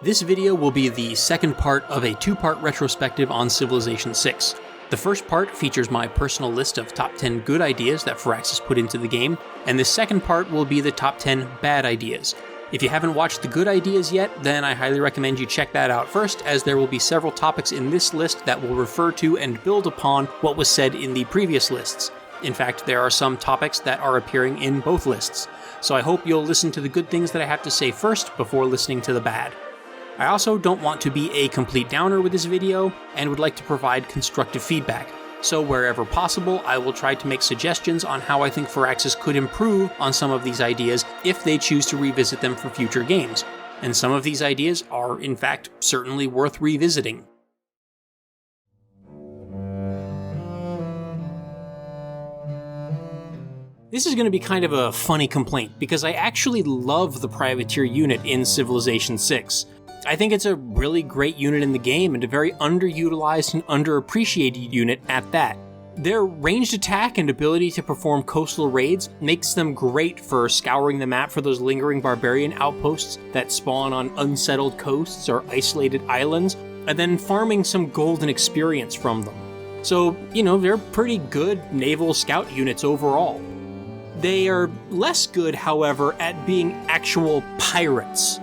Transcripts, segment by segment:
This video will be the second part of a two-part retrospective on Civilization VI. The first part features my personal list of top 10 good ideas that Firaxis put into the game, and the second part will be the top 10 bad ideas. If you haven't watched the good ideas yet, then I highly recommend you check that out first, as there will be several topics in this list that will refer to and build upon what was said in the previous lists. In fact, there are some topics that are appearing in both lists, so I hope you'll listen to the good things that I have to say first before listening to the bad. I also don't want to be a complete downer with this video, and would like to provide constructive feedback, so wherever possible I will try to make suggestions on how I think Firaxis could improve on some of these ideas if they choose to revisit them for future games, and some of these ideas are in fact certainly worth revisiting. This is going to be kind of a funny complaint, because I actually love the privateer unit in Civilization VI. I think it's a really great unit in the game, and a very underutilized and underappreciated unit at that. Their ranged attack and ability to perform coastal raids makes them great for scouring the map for those lingering barbarian outposts that spawn on unsettled coasts or isolated islands, and then farming some golden experience from them. So, they're pretty good naval scout units overall. They are less good, however, at being actual pirates.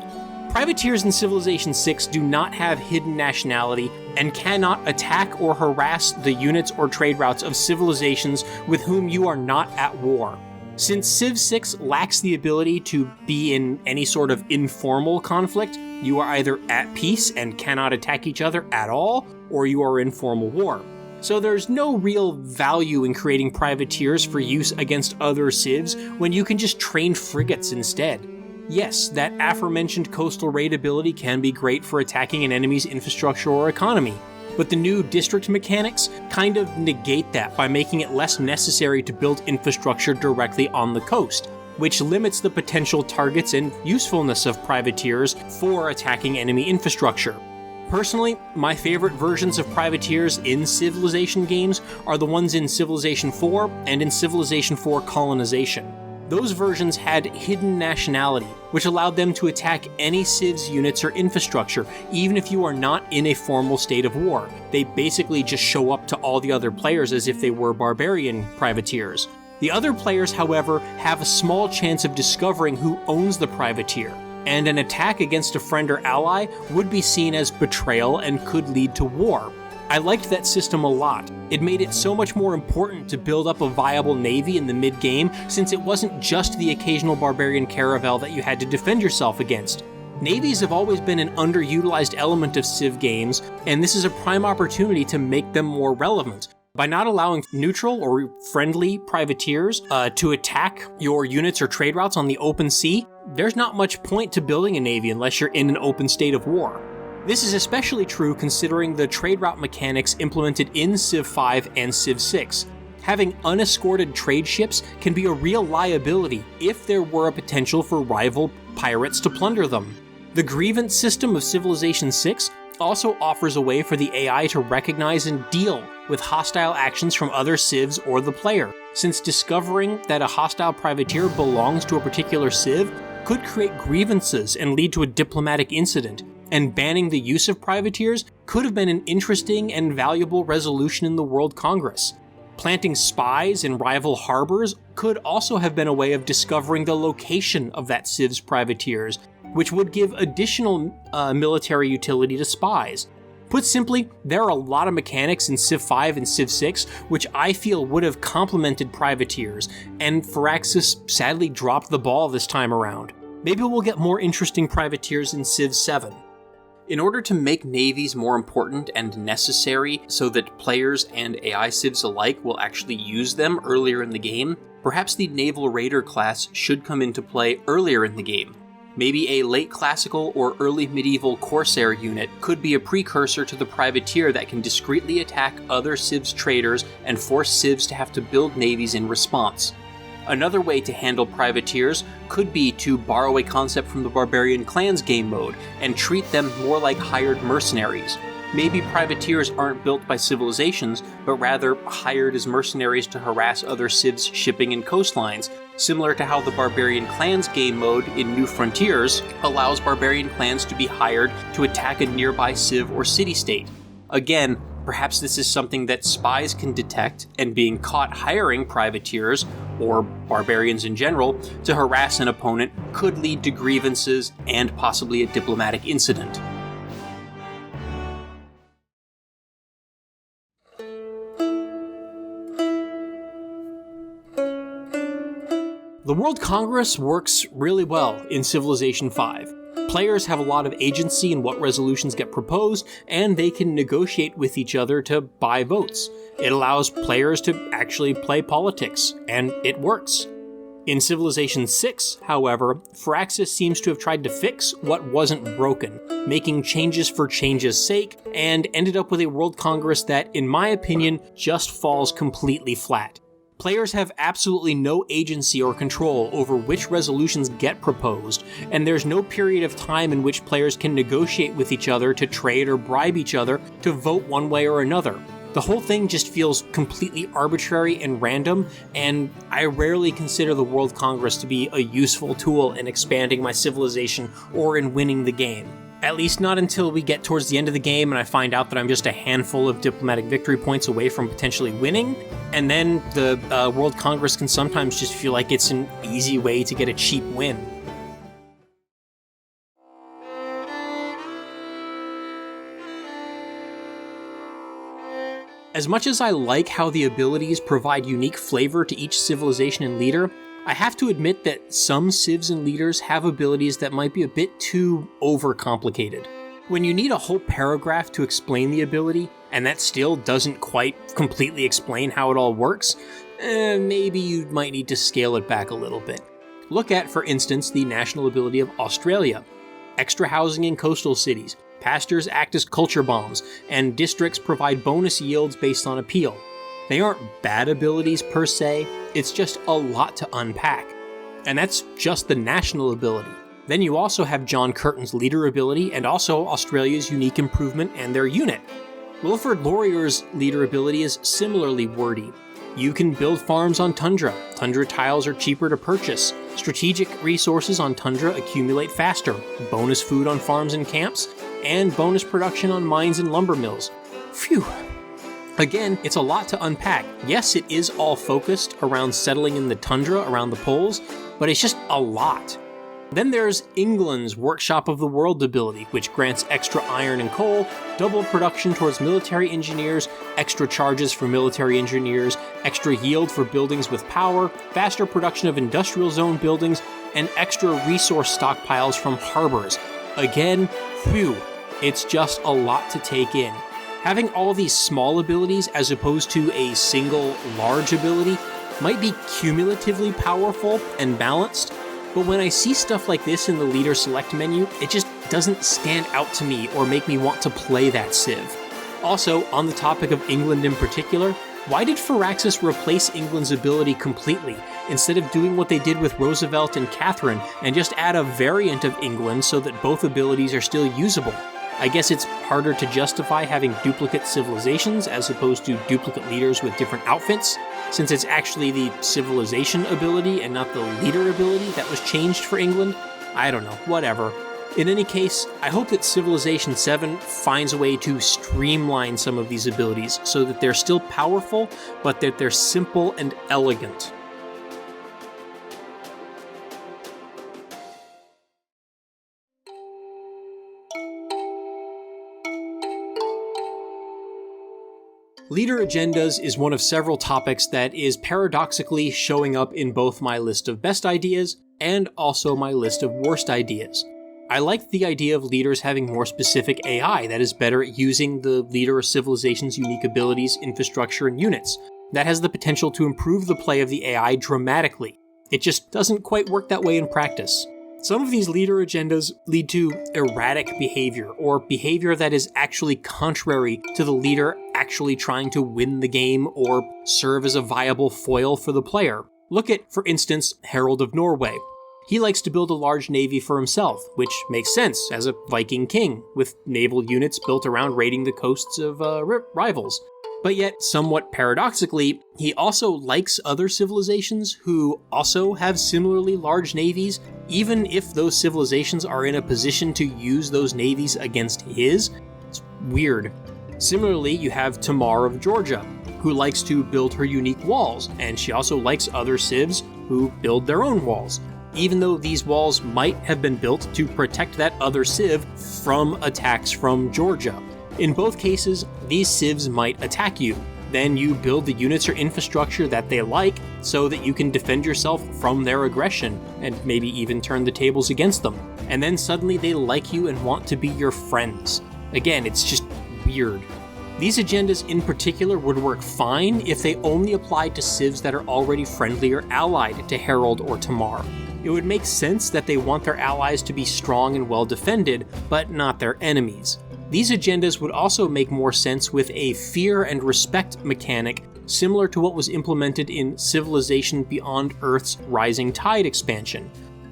Privateers in Civilization VI do not have hidden nationality and cannot attack or harass the units or trade routes of civilizations with whom you are not at war. Since Civ 6 lacks the ability to be in any sort of informal conflict, you are either at peace and cannot attack each other at all, or you are in formal war. So there's no real value in creating privateers for use against other civs when you can just train frigates instead. Yes, that aforementioned coastal raid ability can be great for attacking an enemy's infrastructure or economy, but the new district mechanics kind of negate that by making it less necessary to build infrastructure directly on the coast, which limits the potential targets and usefulness of privateers for attacking enemy infrastructure. Personally, my favorite versions of privateers in Civilization games are the ones in Civilization 4 and in Civilization 4 Colonization. Those versions had hidden nationality, which allowed them to attack any Civ's units or infrastructure, even if you are not in a formal state of war. They basically just show up to all the other players as if they were barbarian privateers. The other players, however, have a small chance of discovering who owns the privateer, and an attack against a friend or ally would be seen as betrayal and could lead to war. I liked that system a lot. It made it so much more important to build up a viable navy in the mid-game, since it wasn't just the occasional barbarian caravel that you had to defend yourself against. Navies have always been an underutilized element of Civ games, and this is a prime opportunity to make them more relevant. By not allowing neutral or friendly privateers to attack your units or trade routes on the open sea, there's not much point to building a navy unless you're in an open state of war. This is especially true considering the trade route mechanics implemented in Civ 5 and Civ 6. Having unescorted trade ships can be a real liability if there were a potential for rival pirates to plunder them. The grievance system of Civilization 6 also offers a way for the AI to recognize and deal with hostile actions from other civs or the player, since discovering that a hostile privateer belongs to a particular civ could create grievances and lead to a diplomatic incident, and banning the use of privateers could have been an interesting and valuable resolution in the World Congress. Planting spies in rival harbors could also have been a way of discovering the location of that civ's privateers, which would give additional military utility to spies. Put simply, there are a lot of mechanics in Civ 5 and Civ 6 which I feel would have complemented privateers, and Firaxis sadly dropped the ball this time around. Maybe we'll get more interesting privateers in Civ 7. In order to make navies more important and necessary so that players and AI civs alike will actually use them earlier in the game, perhaps the Naval Raider class should come into play earlier in the game. Maybe a late classical or early medieval Corsair unit could be a precursor to the privateer that can discreetly attack other civs' traders and force civs to have to build navies in response. Another way to handle privateers could be to borrow a concept from the Barbarian Clans game mode and treat them more like hired mercenaries. maybe privateers aren't built by civilizations, but rather hired as mercenaries to harass other civs shipping and coastlines, similar to how the Barbarian Clans game mode in New Frontiers allows barbarian clans to be hired to attack a nearby civ or city-state. Again, perhaps this is something that spies can detect, and being caught hiring privateers, or barbarians in general, to harass an opponent could lead to grievances and possibly a diplomatic incident. The World Congress works really well in Civilization V. Players have a lot of agency in what resolutions get proposed, and they can negotiate with each other to buy votes. It allows players to actually play politics, and it works. In Civilization VI, however, Firaxis seems to have tried to fix what wasn't broken, making changes for change's sake, and ended up with a World Congress that, in my opinion, just falls completely flat. Players have absolutely no agency or control over which resolutions get proposed, and there's no period of time in which players can negotiate with each other to trade or bribe each other to vote one way or another. The whole thing just feels completely arbitrary and random, and I rarely consider the World Congress to be a useful tool in expanding my civilization or in winning the game. At least not until we get towards the end of the game and I find out that I'm just a handful of diplomatic victory points away from potentially winning, and then the World Congress can sometimes just feel like it's an easy way to get a cheap win. As much as I like how the abilities provide unique flavor to each civilization and leader, I have to admit that some civs and leaders have abilities that might be a bit too overcomplicated. When you need a whole paragraph to explain the ability, and that still doesn't quite completely explain how it all works, maybe you might need to scale it back a little bit. Look at, for instance, the national ability of Australia. Extra housing in coastal cities, pastures act as culture bombs, and districts provide bonus yields based on appeal. They aren't bad abilities per se, it's just a lot to unpack. And that's just the national ability. Then you also have John Curtin's leader ability, and also Australia's unique improvement and their unit. Wilfred Laurier's leader ability is similarly wordy. You can build farms on Tundra. Tundra tiles are cheaper to purchase. Strategic resources on Tundra accumulate faster. Bonus food on farms and camps, and bonus production on mines and lumber mills. Phew. Again, it's a lot to unpack. Yes, it is all focused around settling in the tundra around the poles, but it's just a lot. Then there's England's Workshop of the World ability, which grants extra iron and coal, double production towards military engineers, extra charges for military engineers, extra yield for buildings with power, faster production of industrial zone buildings, and extra resource stockpiles from harbors. Again, phew, it's just a lot to take in. Having all these small abilities as opposed to a single large ability might be cumulatively powerful and balanced, but when I see stuff like this in the leader select menu, it just doesn't stand out to me or make me want to play that civ. Also, on the topic of England in particular, why did Firaxis replace England's ability completely, instead of doing what they did with Roosevelt and Catherine and just add a variant of England so that both abilities are still usable? I guess it's harder to justify having duplicate civilizations as opposed to duplicate leaders with different outfits, since it's actually the civilization ability and not the leader ability that was changed for England. I don't know, whatever. In any case, I hope that Civilization 7 finds a way to streamline some of these abilities so that they're still powerful, but that they're simple and elegant. Leader agendas is one of several topics that is paradoxically showing up in both my list of best ideas and also my list of worst ideas. I like the idea of leaders having more specific AI that is better at using the leader or civilization's unique abilities, infrastructure, and units. That has the potential to improve the play of the AI dramatically. It just doesn't quite work that way in practice. Some of these leader agendas lead to erratic behavior, or behavior that is actually contrary to the leader actually trying to win the game or serve as a viable foil for the player. Look at, for instance, Herald of Norway. He likes to build a large navy for himself, which makes sense as a Viking king, with naval units built around raiding the coasts of rivals. But yet, somewhat paradoxically, he also likes other civilizations who also have similarly large navies, even if those civilizations are in a position to use those navies against his. It's weird. Similarly, you have Tamar of Georgia, who likes to build her unique walls, and she also likes other civs who build their own walls, even though these walls might have been built to protect that other civ from attacks from Georgia. In both cases, these civs might attack you. Then you build the units or infrastructure that they like so that you can defend yourself from their aggression, and maybe even turn the tables against them. And then suddenly they like you and want to be your friends. Again, it's just weird. These agendas in particular would work fine if they only applied to civs that are already friendly or allied to Herald or Tamar. It would make sense that they want their allies to be strong and well defended, but not their enemies. These agendas would also make more sense with a fear and respect mechanic similar to what was implemented in Civilization Beyond Earth's Rising Tide expansion.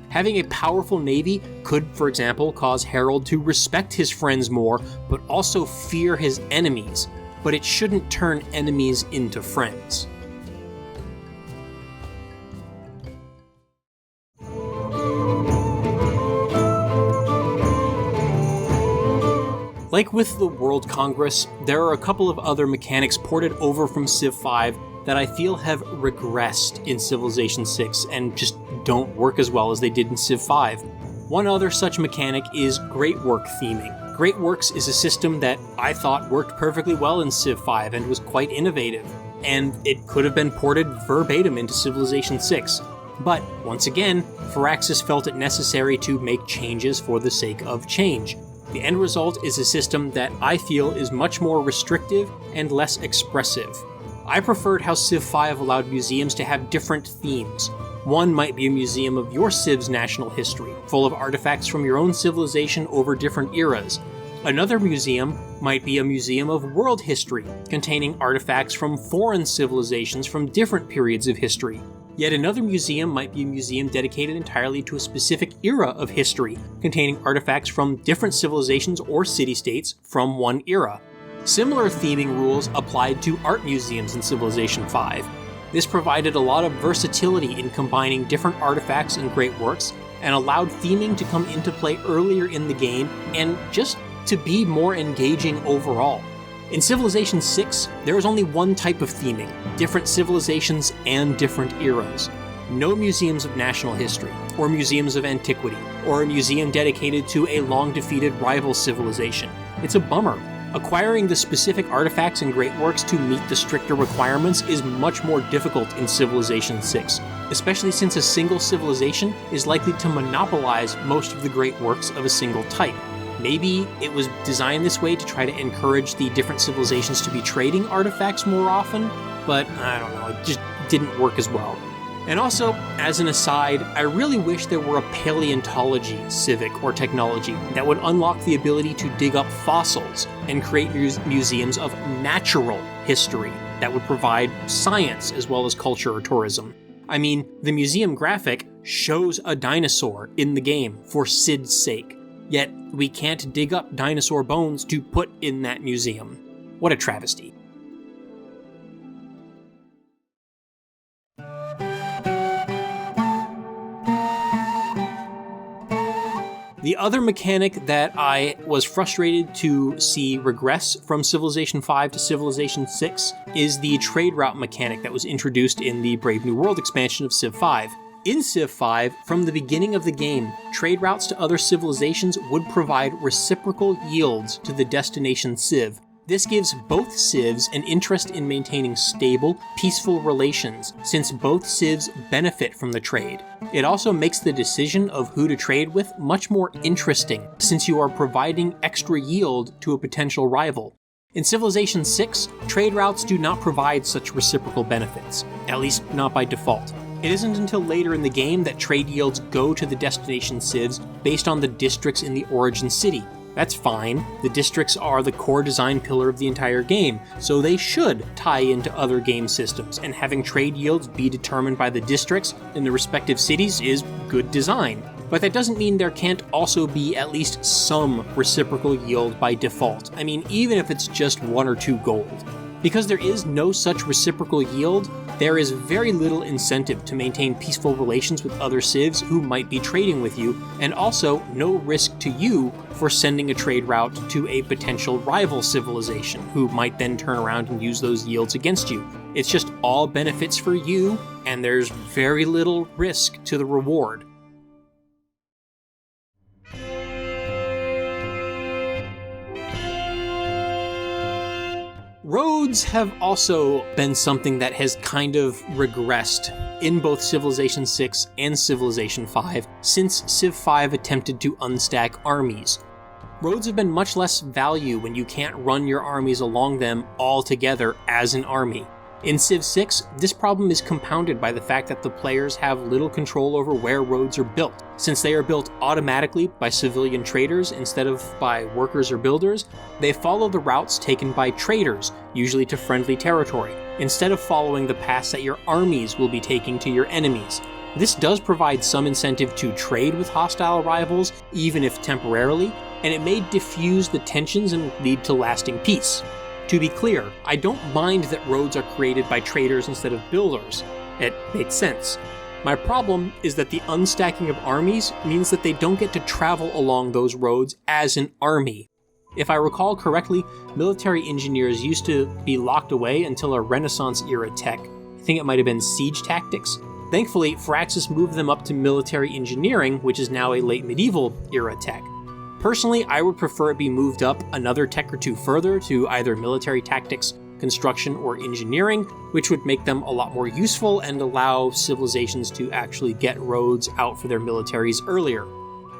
Having a powerful navy could, for example, cause Herald to respect his friends more, but also fear his enemies. But it shouldn't turn enemies into friends. Like with the World Congress, there are a couple of other mechanics ported over from Civ 5 that I feel have regressed in Civilization 6 and just don't work as well as they did in Civ 5. One other such mechanic is Great Work theming. Great Works is a system that I thought worked perfectly well in Civ 5 and was quite innovative, and it could have been ported verbatim into Civilization 6. But, once again, Firaxis felt it necessary to make changes for the sake of change. The end result is a system that I feel is much more restrictive and less expressive. I preferred how Civ 5 allowed museums to have different themes. One might be a museum of your civ's national history, full of artifacts from your own civilization over different eras. Another museum might be a museum of world history, containing artifacts from foreign civilizations from different periods of history. Yet another museum might be a museum dedicated entirely to a specific era of history, containing artifacts from different civilizations or city-states from one era. Similar theming rules applied to art museums in Civilization 5. This provided a lot of versatility in combining different artifacts and great works, and allowed theming to come into play earlier in the game, and just to be more engaging overall. In Civilization 6, there is only one type of theming, different civilizations and different eras. No museums of national history, or museums of antiquity, or a museum dedicated to a long-defeated rival civilization. It's a bummer. Acquiring the specific artifacts and great works to meet the stricter requirements is much more difficult in Civilization 6, especially since a single civilization is likely to monopolize most of the great works of a single type. Maybe it was designed this way to try to encourage the different civilizations to be trading artifacts more often, but I don't know, it just didn't work as well. And also, as an aside, I really wish there were a paleontology civic or technology that would unlock the ability to dig up fossils and create museums of natural history that would provide science as well as culture or tourism. I mean, the museum graphic shows a dinosaur in the game for Sid's sake, yet we can't dig up dinosaur bones to put in that museum. What a travesty. The other mechanic that I was frustrated to see regress from Civilization 5 to Civilization 6 is the trade route mechanic that was introduced in the Brave New World expansion of Civ 5. In Civ 5, from the beginning of the game, trade routes to other civilizations would provide reciprocal yields to the destination civ. This gives both civs an interest in maintaining stable, peaceful relations, since both civs benefit from the trade. It also makes the decision of who to trade with much more interesting, since you are providing extra yield to a potential rival. In Civilization 6, trade routes do not provide such reciprocal benefits, at least not by default. It isn't until later in the game that trade yields go to the destination civs based on the districts in the origin city. That's fine. The districts are the core design pillar of the entire game, so they should tie into other game systems, and having trade yields be determined by the districts in the respective cities is good design. But that doesn't mean there can't also be at least some reciprocal yield by default. I mean, even if it's just 1 or 2 gold. Because there is no such reciprocal yield, there is very little incentive to maintain peaceful relations with other civs who might be trading with you, and also no risk to you for sending a trade route to a potential rival civilization who might then turn around and use those yields against you. It's just all benefits for you, and there's very little risk to the reward. Roads have also been something that has kind of regressed in both Civilization 6 and Civilization 5 since Civ 5 attempted to unstack armies. Roads have been much less value when you can't run your armies along them all together as an army. In Civ 6, this problem is compounded by the fact that the players have little control over where roads are built. Since they are built automatically by civilian traders instead of by workers or builders, they follow the routes taken by traders, usually to friendly territory, instead of following the paths that your armies will be taking to your enemies. This does provide some incentive to trade with hostile rivals, even if temporarily, and it may diffuse the tensions and lead to lasting peace. To be clear, I don't mind that roads are created by traders instead of builders. It makes sense. My problem is that the unstacking of armies means that they don't get to travel along those roads as an army. If I recall correctly, military engineers used to be locked away until a Renaissance-era tech. I think it might have been siege tactics. Thankfully, Firaxis moved them up to military engineering, which is now a late medieval-era tech. Personally, I would prefer it be moved up another tech or 2 further to either military tactics, construction, or engineering, which would make them a lot more useful and allow civilizations to actually get roads out for their militaries earlier.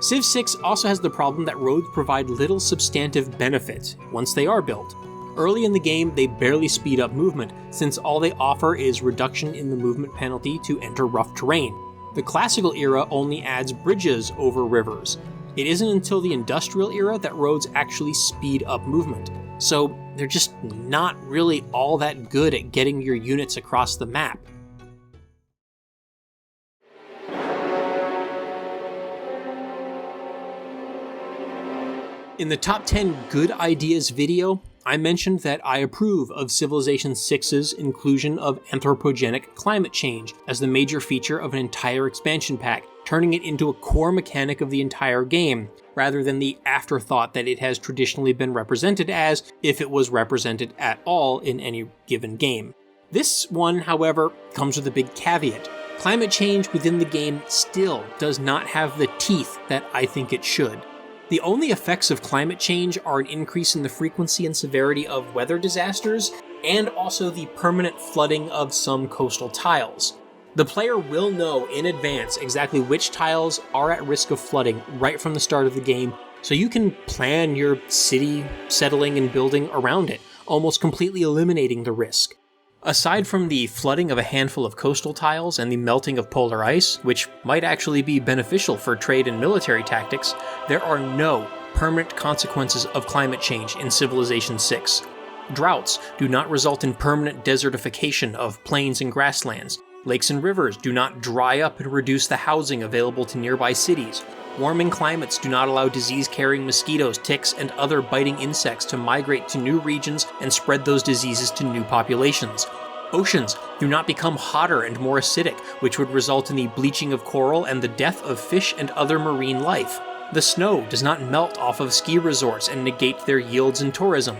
Civ 6 also has the problem that roads provide little substantive benefit once they are built. Early in the game, they barely speed up movement, since all they offer is reduction in the movement penalty to enter rough terrain. The classical era only adds bridges over rivers. It isn't until the industrial era that roads actually speed up movement, so they're just not really all that good at getting your units across the map. In the top 10 good ideas video, I mentioned that I approve of Civilization 6's inclusion of anthropogenic climate change as the major feature of an entire expansion pack, turning it into a core mechanic of the entire game, rather than the afterthought that it has traditionally been represented as, if it was represented at all in any given game. This one, however, comes with a big caveat. Climate change within the game still does not have the teeth that I think it should. The only effects of climate change are an increase in the frequency and severity of weather disasters, and also the permanent flooding of some coastal tiles. The player will know in advance exactly which tiles are at risk of flooding right from the start of the game, so you can plan your city settling and building around it, almost completely eliminating the risk. Aside from the flooding of a handful of coastal tiles and the melting of polar ice, which might actually be beneficial for trade and military tactics, there are no permanent consequences of climate change in Civilization 6. Droughts do not result in permanent desertification of plains and grasslands. Lakes and rivers do not dry up and reduce the housing available to nearby cities. Warming climates do not allow disease-carrying mosquitoes, ticks, and other biting insects to migrate to new regions and spread those diseases to new populations. Oceans do not become hotter and more acidic, which would result in the bleaching of coral and the death of fish and other marine life. The snow does not melt off of ski resorts and negate their yields in tourism.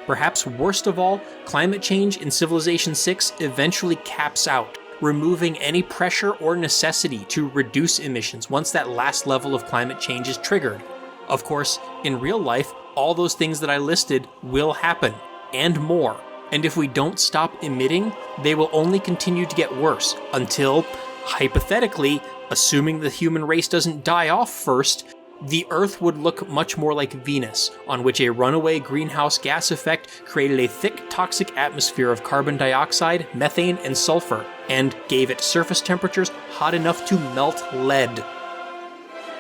Perhaps worst of all, climate change in Civilization 6 eventually caps out, removing any pressure or necessity to reduce emissions once that last level of climate change is triggered. Of course, in real life, all those things that I listed will happen, and more. And if we don't stop emitting, they will only continue to get worse until, hypothetically, assuming the human race doesn't die off first, the Earth would look much more like Venus, on which a runaway greenhouse gas effect created a thick, toxic atmosphere of carbon dioxide, methane, and sulfur, and gave it surface temperatures hot enough to melt lead.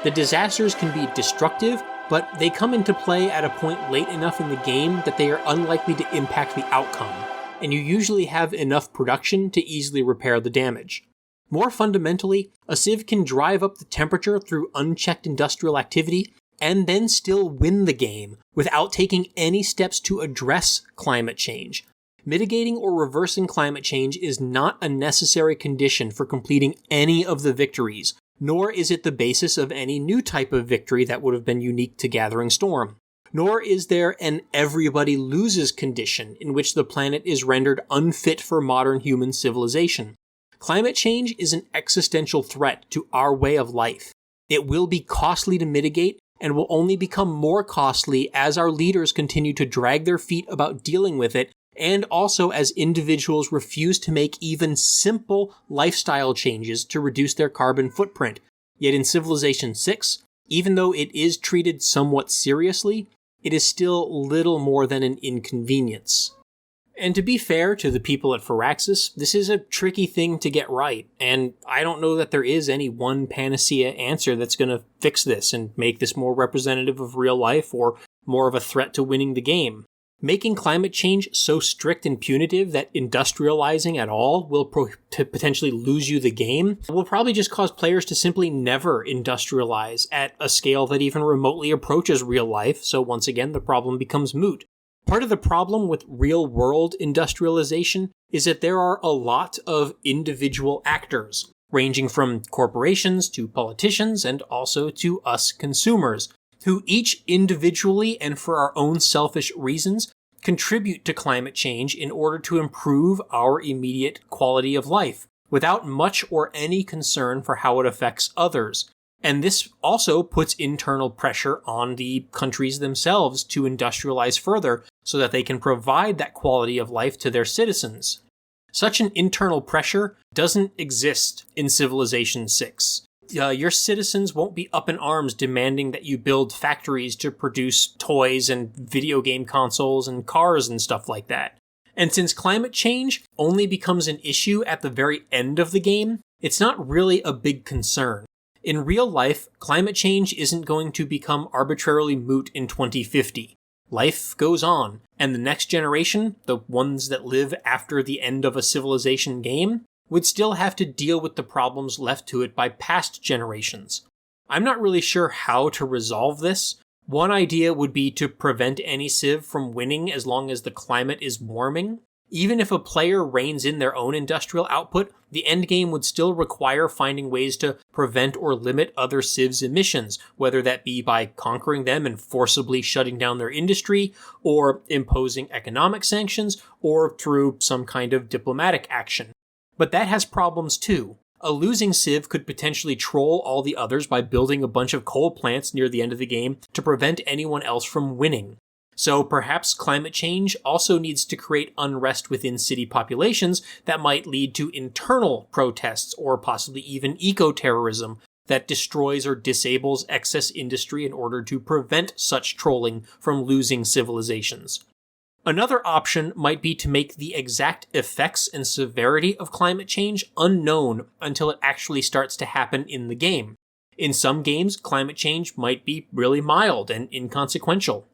The disasters can be destructive, but they come into play at a point late enough in the game that they are unlikely to impact the outcome, and you usually have enough production to easily repair the damage. More fundamentally, a civ can drive up the temperature through unchecked industrial activity and then still win the game without taking any steps to address climate change. Mitigating or reversing climate change is not a necessary condition for completing any of the victories, nor is it the basis of any new type of victory that would have been unique to Gathering Storm. Nor is there an everybody loses condition in which the planet is rendered unfit for modern human civilization. Climate change is an existential threat to our way of life. It will be costly to mitigate and will only become more costly as our leaders continue to drag their feet about dealing with it, and also as individuals refuse to make even simple lifestyle changes to reduce their carbon footprint. Yet in Civilization 6, even though it is treated somewhat seriously, it is still little more than an inconvenience. And to be fair to the people at Firaxis, this is a tricky thing to get right, and I don't know that there is any one panacea answer that's going to fix this and make this more representative of real life or more of a threat to winning the game. Making climate change so strict and punitive that industrializing at all will potentially lose you the game will probably just cause players to simply never industrialize at a scale that even remotely approaches real life, so once again the problem becomes moot. Part of the problem with real-world industrialization is that there are a lot of individual actors, ranging from corporations to politicians and also to us consumers, who each individually and for our own selfish reasons contribute to climate change in order to improve our immediate quality of life, without much or any concern for how it affects others. And this also puts internal pressure on the countries themselves to industrialize further so that they can provide that quality of life to their citizens. Such an internal pressure doesn't exist in Civilization 6. Your citizens won't be up in arms demanding that you build factories to produce toys and video game consoles and cars and stuff like that. And since climate change only becomes an issue at the very end of the game, it's not really a big concern. In real life, climate change isn't going to become arbitrarily moot in 2050. Life goes on, and the next generation, the ones that live after the end of a civilization game, would still have to deal with the problems left to it by past generations. I'm not really sure how to resolve this. One idea would be to prevent any civ from winning as long as the climate is warming. Even if a player reins in their own industrial output, the endgame would still require finding ways to prevent or limit other civs' emissions, whether that be by conquering them and forcibly shutting down their industry, or imposing economic sanctions, or through some kind of diplomatic action. But that has problems too. A losing civ could potentially troll all the others by building a bunch of coal plants near the end of the game to prevent anyone else from winning. So perhaps climate change also needs to create unrest within city populations that might lead to internal protests or possibly even eco-terrorism that destroys or disables excess industry in order to prevent such trolling from losing civilizations. Another option might be to make the exact effects and severity of climate change unknown until it actually starts to happen in the game. In some games, climate change might be really mild and inconsequential.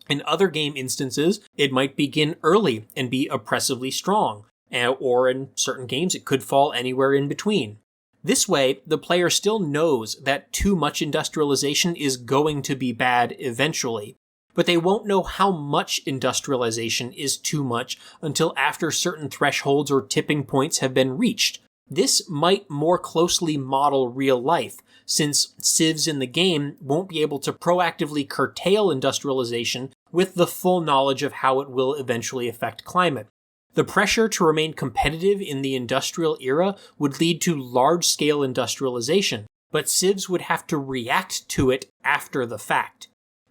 In other game instances, it might begin early and be oppressively strong, or in certain games it could fall anywhere in between. This way, the player still knows that too much industrialization is going to be bad eventually, but they won't know how much industrialization is too much until after certain thresholds or tipping points have been reached. This might more closely model real life, since civs in the game won't be able to proactively curtail industrialization with the full knowledge of how it will eventually affect climate. The pressure to remain competitive in the industrial era would lead to large-scale industrialization, but civs would have to react to it after the fact.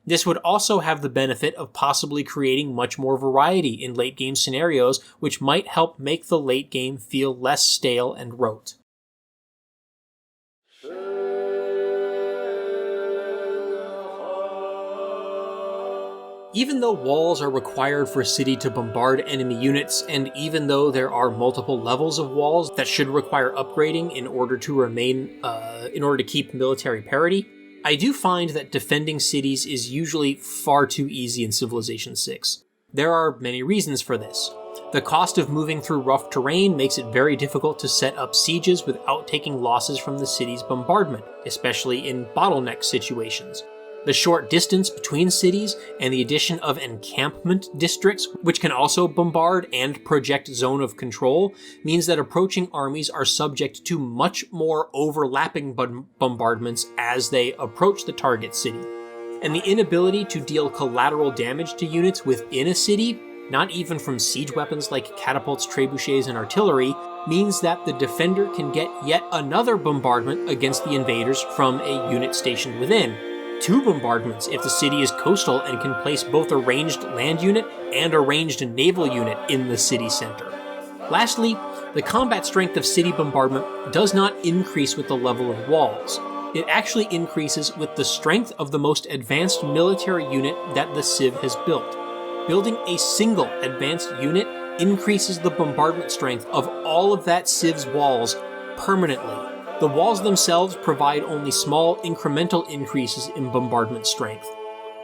This would also have the benefit of possibly creating much more variety in late-game scenarios, which might help make the late game feel less stale and rote. Even though walls are required for a city to bombard enemy units, and even though there are multiple levels of walls that should require upgrading in order to keep military parity, I do find that defending cities is usually far too easy in Civilization 6. There are many reasons for this. The cost of moving through rough terrain makes it very difficult to set up sieges without taking losses from the city's bombardment, especially in bottleneck situations. The short distance between cities and the addition of encampment districts, which can also bombard and project zone of control, means that approaching armies are subject to much more overlapping bombardments as they approach the target city. And the inability to deal collateral damage to units within a city, not even from siege weapons like catapults, trebuchets, and artillery, means that the defender can get yet another bombardment against the invaders from a unit stationed within. 2 bombardments if the city is coastal and can place both a ranged land unit and a ranged naval unit in the city center. Lastly, the combat strength of city bombardment does not increase with the level of walls. It actually increases with the strength of the most advanced military unit that the Civ has built. Building a single advanced unit increases the bombardment strength of all of that Civ's walls permanently. The walls themselves provide only small incremental increases in bombardment strength.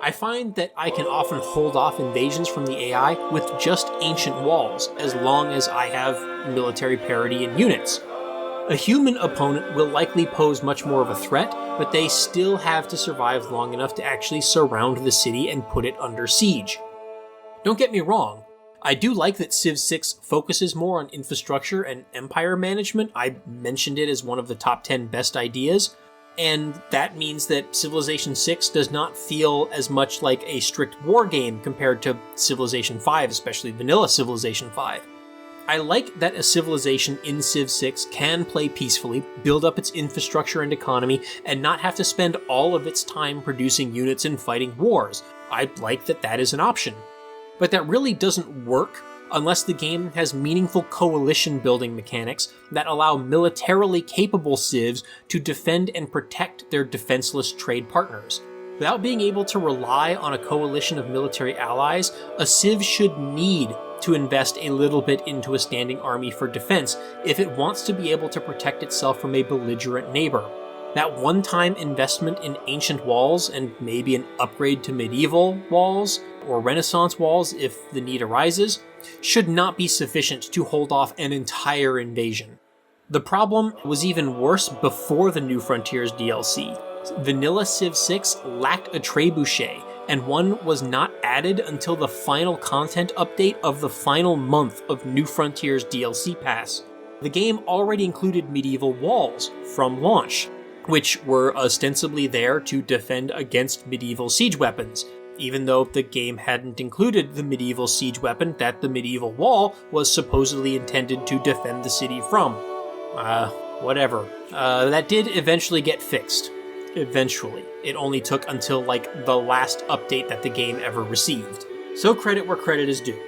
I find that I can often hold off invasions from the AI with just ancient walls, as long as I have military parity in units. A human opponent will likely pose much more of a threat, but they still have to survive long enough to actually surround the city and put it under siege. Don't get me wrong, I do like that Civ 6 focuses more on infrastructure and empire management. I mentioned it as one of the top 10 best ideas, and that means that Civilization 6 does not feel as much like a strict war game compared to Civilization 5, especially vanilla Civilization 5. I like that a civilization in Civ 6 can play peacefully, build up its infrastructure and economy, and not have to spend all of its time producing units and fighting wars. I like that that is an option. But that really doesn't work unless the game has meaningful coalition building mechanics that allow militarily capable civs to defend and protect their defenseless trade partners. Without being able to rely on a coalition of military allies, a civ should need to invest a little bit into a standing army for defense if it wants to be able to protect itself from a belligerent neighbor. That one-time investment in ancient walls and maybe an upgrade to medieval walls or Renaissance walls if the need arises should not be sufficient to hold off an entire invasion. The problem was even worse before the New Frontiers DLC. Vanilla Civ 6 lacked a trebuchet, and one was not added until the final content update of the final month of New Frontiers DLC Pass. The game already included medieval walls from launch, which were ostensibly there to defend against medieval siege weapons, even though the game hadn't included the medieval siege weapon that the medieval wall was supposedly intended to defend the city from. Whatever. That did eventually get fixed. Eventually. It only took until, the last update that the game ever received. So credit where credit is due.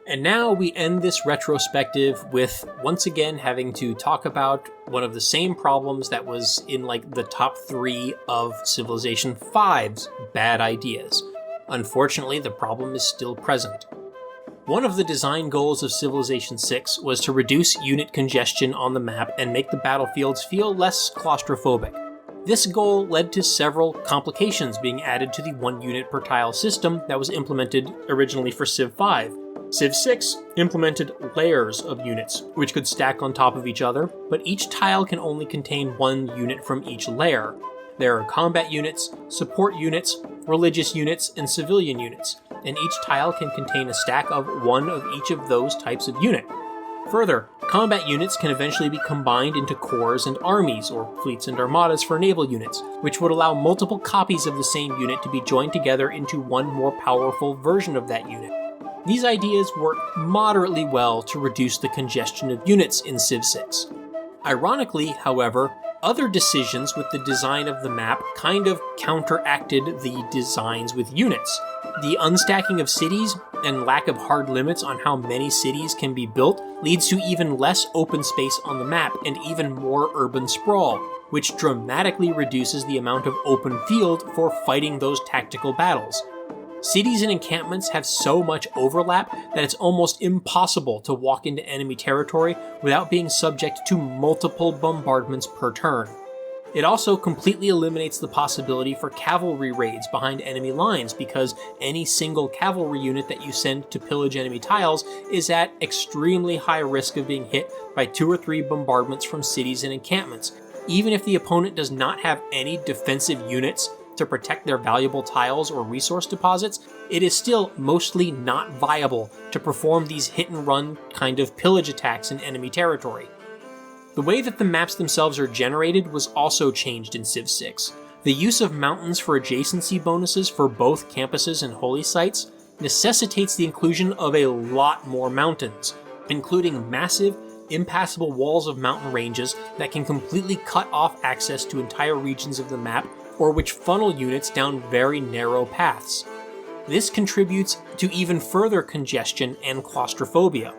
And now we end this retrospective with once again having to talk about one of the same problems that was in the top 3 of Civilization 5's bad ideas. Unfortunately, the problem is still present. One of the design goals of Civilization 6 was to reduce unit congestion on the map and make the battlefields feel less claustrophobic. This goal led to several complications being added to the 1 unit per tile system that was implemented originally for Civ 5. Civ 6 implemented layers of units, which could stack on top of each other, but each tile can only contain 1 unit from each layer. There are combat units, support units, religious units, and civilian units, and each tile can contain a stack of 1 of each of those types of unit. Further, combat units can eventually be combined into corps and armies, or fleets and armadas for naval units, which would allow multiple copies of the same unit to be joined together into one more powerful version of that unit. These ideas work moderately well to reduce the congestion of units in Civ 6. Ironically, however, other decisions with the design of the map kind of counteracted the designs with units. The unstacking of cities and lack of hard limits on how many cities can be built leads to even less open space on the map and even more urban sprawl, which dramatically reduces the amount of open field for fighting those tactical battles. Cities and encampments have so much overlap that it's almost impossible to walk into enemy territory without being subject to multiple bombardments per turn. It also completely eliminates the possibility for cavalry raids behind enemy lines, because any single cavalry unit that you send to pillage enemy tiles is at extremely high risk of being hit by 2 or 3 bombardments from cities and encampments, even if the opponent does not have any defensive units to protect their valuable tiles or resource deposits. It is still mostly not viable to perform these hit-and-run kind of pillage attacks in enemy territory. The way that the maps themselves are generated was also changed in Civ 6. The use of mountains for adjacency bonuses for both campuses and holy sites necessitates the inclusion of a lot more mountains, including massive, impassable walls of mountain ranges that can completely cut off access to entire regions of the map, or which funnel units down very narrow paths. This contributes to even further congestion and claustrophobia.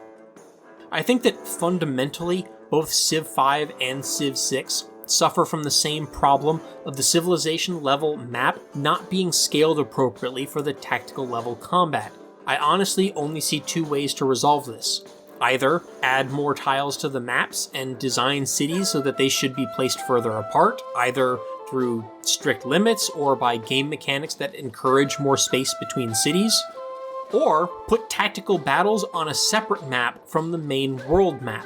I think that fundamentally, both Civ 5 and Civ 6 suffer from the same problem of the civilization level map not being scaled appropriately for the tactical level combat. I honestly only see 2 ways to resolve this. Either add more tiles to the maps and design cities so that they should be placed further apart, either through strict limits or by game mechanics that encourage more space between cities, or put tactical battles on a separate map from the main world map.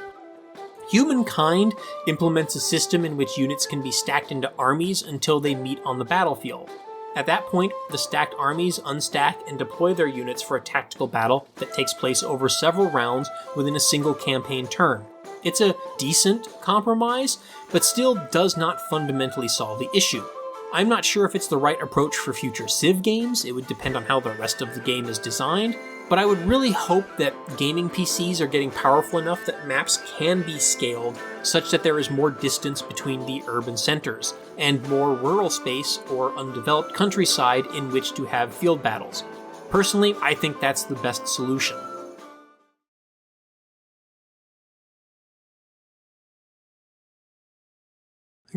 Humankind implements a system in which units can be stacked into armies until they meet on the battlefield. At that point, the stacked armies unstack and deploy their units for a tactical battle that takes place over several rounds within a single campaign turn. It's a decent compromise, but still does not fundamentally solve the issue. I'm not sure if it's the right approach for future Civ games. It would depend on how the rest of the game is designed, but I would really hope that gaming PCs are getting powerful enough that maps can be scaled such that there is more distance between the urban centers, and more rural space or undeveloped countryside in which to have field battles. Personally, I think that's the best solution.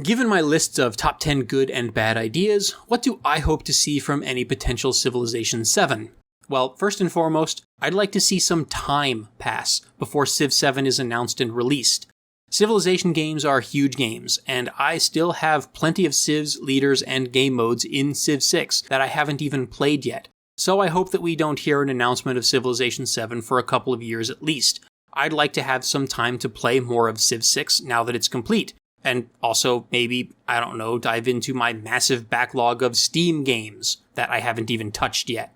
Given my lists of top 10 good and bad ideas, what do I hope to see from any potential Civilization 7? Well, first and foremost, I'd like to see some time pass before Civ 7 is announced and released. Civilization games are huge games, and I still have plenty of civs, leaders, and game modes in Civ 6 that I haven't even played yet. So I hope that we don't hear an announcement of Civilization 7 for a couple of years at least. I'd like to have some time to play more of Civ 6 now that it's complete. And also, maybe, I don't know, dive into my massive backlog of Steam games that I haven't even touched yet.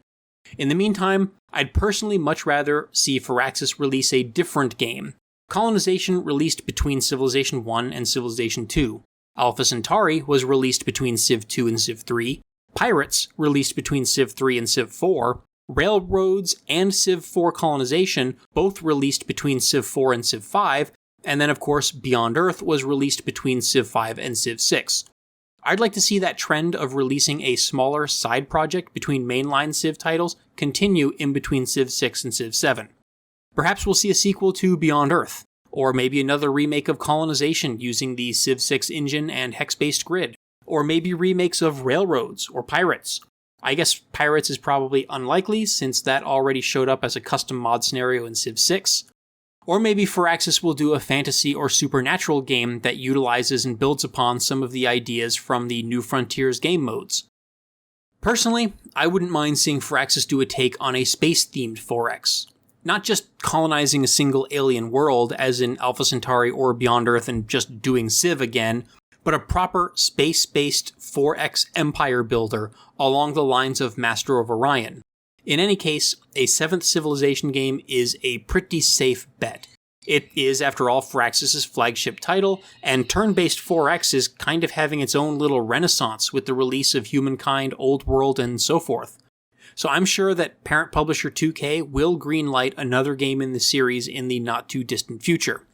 In the meantime, I'd personally much rather see Firaxis release a different game. Colonization released between Civilization 1 and Civilization 2. Alpha Centauri was released between Civ 2 and Civ 3. Pirates released between Civ 3 and Civ 4. Railroads and Civ 4 Colonization both released between Civ 4 and Civ 5. And then, of course, Beyond Earth was released between Civ 5 and Civ 6. I'd like to see that trend of releasing a smaller side project between mainline Civ titles continue in between Civ 6 and Civ 7. Perhaps we'll see a sequel to Beyond Earth, or maybe another remake of Colonization using the Civ 6 engine and hex-based grid, or maybe remakes of Railroads or Pirates. I guess Pirates is probably unlikely, since that already showed up as a custom mod scenario in Civ 6. Or maybe Firaxis will do a fantasy or supernatural game that utilizes and builds upon some of the ideas from the New Frontiers game modes. Personally, I wouldn't mind seeing Firaxis do a take on a space-themed 4X. Not just colonizing a single alien world, as in Alpha Centauri or Beyond Earth and just doing Civ again, but a proper space-based 4X empire builder along the lines of Master of Orion. In any case, a 7th Civilization game is a pretty safe bet. It is, after all, Firaxis' flagship title, and turn-based 4X is kind of having its own little renaissance with the release of Humankind, Old World, and so forth. So I'm sure that parent publisher 2K will greenlight another game in the series in the not-too-distant future.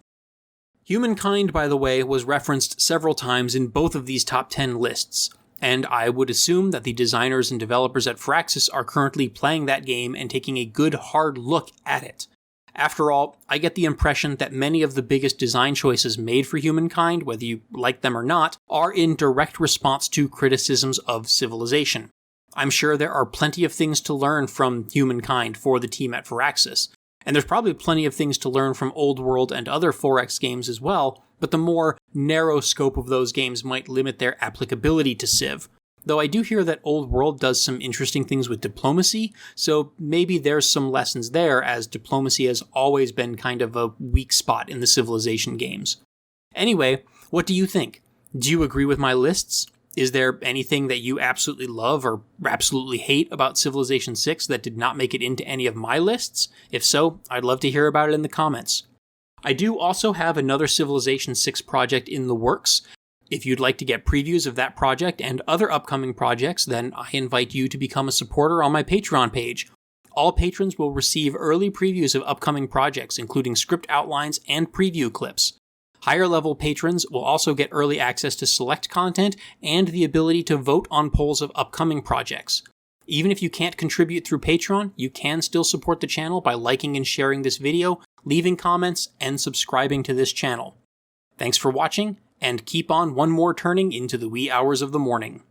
Humankind, by the way, was referenced several times in both of these top 10 lists, and I would assume that the designers and developers at Firaxis are currently playing that game and taking a good hard look at it. After all, I get the impression that many of the biggest design choices made for Humankind, whether you like them or not, are in direct response to criticisms of Civilization. I'm sure there are plenty of things to learn from Humankind for the team at Firaxis, and there's probably plenty of things to learn from Old World and other 4X games as well, but the more narrow scope of those games might limit their applicability to Civ. Though I do hear that Old World does some interesting things with diplomacy, so maybe there's some lessons there, as diplomacy has always been kind of a weak spot in the Civilization games. Anyway, what do you think? Do you agree with my lists? Is there anything that you absolutely love or absolutely hate about Civilization 6 that did not make it into any of my lists? If so, I'd love to hear about it in the comments. I do also have another Civilization 6 project in the works. If you'd like to get previews of that project and other upcoming projects, then I invite you to become a supporter on my Patreon page. All patrons will receive early previews of upcoming projects, including script outlines and preview clips. Higher level patrons will also get early access to select content and the ability to vote on polls of upcoming projects. Even if you can't contribute through Patreon, you can still support the channel by liking and sharing this video, leaving comments, and subscribing to this channel. Thanks for watching, and keep on one more turning into the wee hours of the morning.